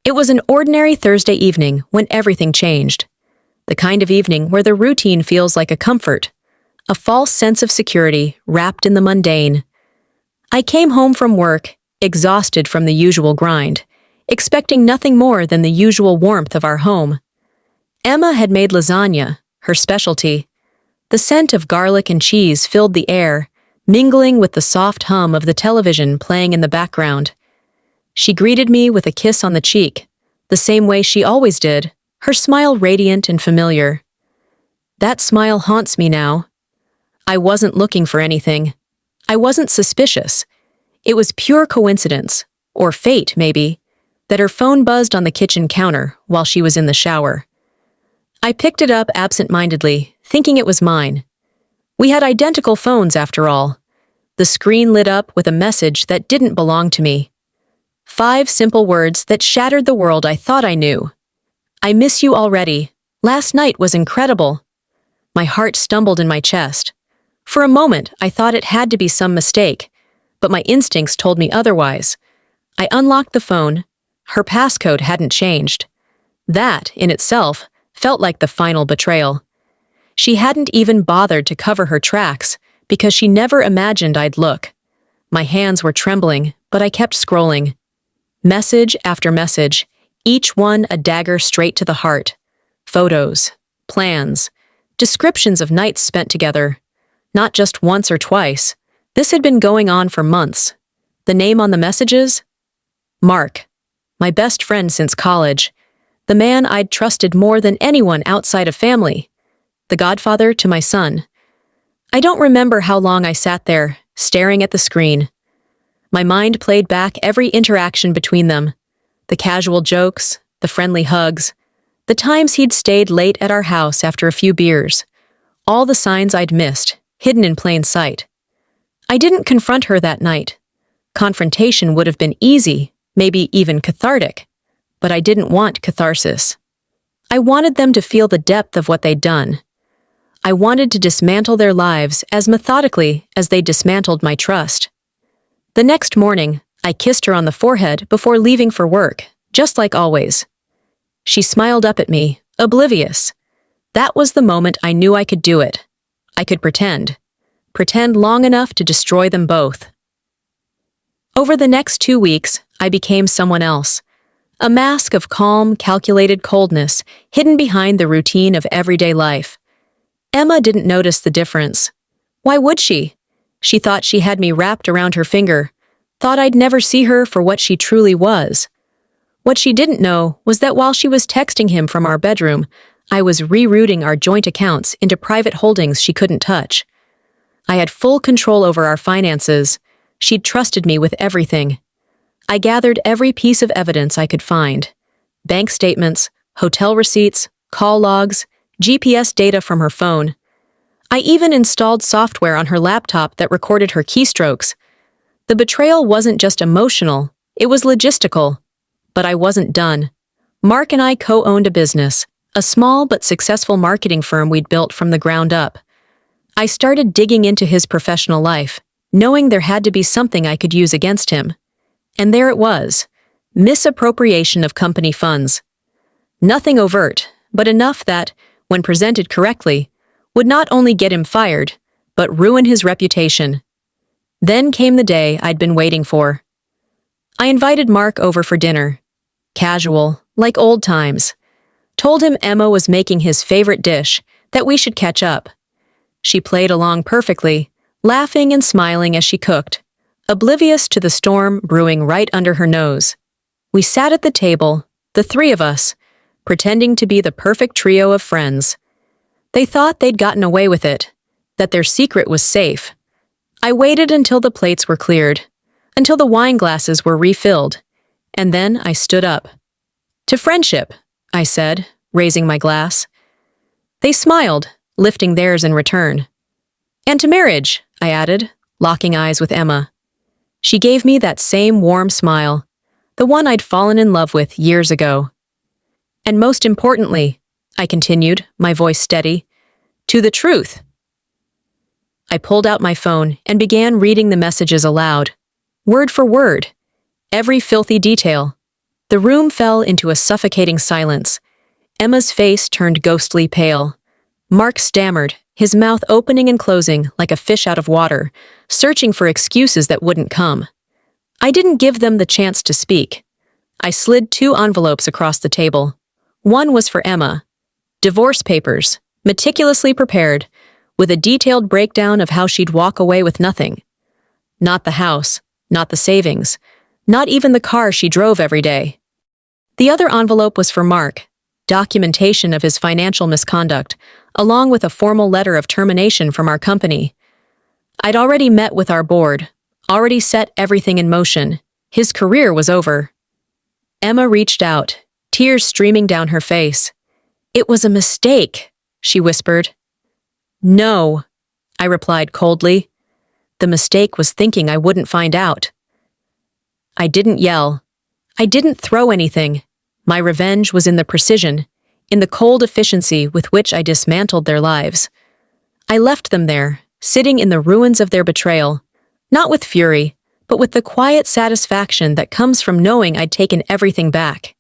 It was an ordinary Thursday evening when everything changed. The kind of evening where the routine feels like a comfort, a false sense of security wrapped in the mundane. I came home from work, exhausted from the usual grind, expecting nothing more than the usual warmth of our home. Emma had made lasagna, her specialty. The scent of garlic and cheese filled the air, mingling with the soft hum of the television playing in the background. She greeted me with a kiss on the cheek, the same way she always did, her smile radiant and familiar. That smile haunts me now. I wasn't looking for anything. I wasn't suspicious. It was pure coincidence, or fate maybe, that her phone buzzed on the kitchen counter while she was in the shower. I picked it up absent-mindedly, thinking it was mine. We had identical phones after all. The screen lit up with a message that didn't belong to me. 5 simple words that shattered the world I thought I knew. I miss you already. Last night was incredible. My heart stumbled in my chest. For a moment, I thought it had to be some mistake, but my instincts told me otherwise. I unlocked the phone. Her passcode hadn't changed. That, in itself, felt like the final betrayal. She hadn't even bothered to cover her tracks because she never imagined I'd look. My hands were trembling, but I kept scrolling. Message after message, each one a dagger straight to the heart. Photos, plans, descriptions of nights spent together. Not just once or twice. This had been going on for months. The name on the messages? Mark, my best friend since college. The man I'd trusted more than anyone outside of family. The godfather to my son. I don't remember how long I sat there, staring at the screen. My mind played back every interaction between them. The casual jokes, the friendly hugs, the times he'd stayed late at our house after a few beers. All the signs I'd missed, hidden in plain sight. I didn't confront her that night. Confrontation would have been easy, maybe even cathartic. But I didn't want catharsis. I wanted them to feel the depth of what they'd done. I wanted to dismantle their lives as methodically as they dismantled my trust. The next morning, I kissed her on the forehead before leaving for work, just like always. She smiled up at me, oblivious. That was the moment I knew I could do it. I could pretend. Pretend long enough to destroy them both. Over the next 2 weeks, I became someone else. A mask of calm, calculated coldness hidden behind the routine of everyday life. Emma didn't notice the difference. Why would she? She thought she had me wrapped around her finger, thought I'd never see her for what she truly was. What she didn't know was that while she was texting him from our bedroom, I was rerouting our joint accounts into private holdings she couldn't touch. I had full control over our finances. She'd trusted me with everything. I gathered every piece of evidence I could find. Bank statements, hotel receipts, call logs, GPS data from her phone. I even installed software on her laptop that recorded her keystrokes. The betrayal wasn't just emotional, it was logistical. But I wasn't done. Mark and I co-owned a business, a small but successful marketing firm we'd built from the ground up. I started digging into his professional life, knowing there had to be something I could use against him. And there it was, misappropriation of company funds. Nothing overt, but enough that, when presented correctly, would not only get him fired, but ruin his reputation. Then came the day I'd been waiting for. I invited Mark over for dinner. Casual, like old times. Told him Emma was making his favorite dish, that we should catch up. She played along perfectly, laughing and smiling as she cooked, oblivious to the storm brewing right under her nose. We sat at the table, the 3 of us, pretending to be the perfect trio of friends. They thought they'd gotten away with it, that their secret was safe. I waited until the plates were cleared, until the wine glasses were refilled, and then I stood up. "To friendship," I said, raising my glass. They smiled, lifting theirs in return. "And to marriage," I added, locking eyes with Emma. She gave me that same warm smile, the one I'd fallen in love with years ago. "And most importantly," I continued, my voice steady, "to the truth." I pulled out my phone and began reading the messages aloud, word for word, every filthy detail. The room fell into a suffocating silence. Emma's face turned ghostly pale. Mark stammered, his mouth opening and closing like a fish out of water, searching for excuses that wouldn't come. I didn't give them the chance to speak. I slid 2 envelopes across the table. One was for Emma. Divorce papers, meticulously prepared, with a detailed breakdown of how she'd walk away with nothing. Not the house, not the savings, not even the car she drove every day. The other envelope was for Mark, documentation of his financial misconduct, along with a formal letter of termination from our company. I'd already met with our board, already set everything in motion. His career was over. Emma reached out, tears streaming down her face. "It was a mistake," she whispered. "No," I replied coldly. The mistake was thinking I wouldn't find out. I didn't yell. I didn't throw anything. My revenge was in the precision, in the cold efficiency with which I dismantled their lives. I left them there, sitting in the ruins of their betrayal, not with fury, but with the quiet satisfaction that comes from knowing I'd taken everything back.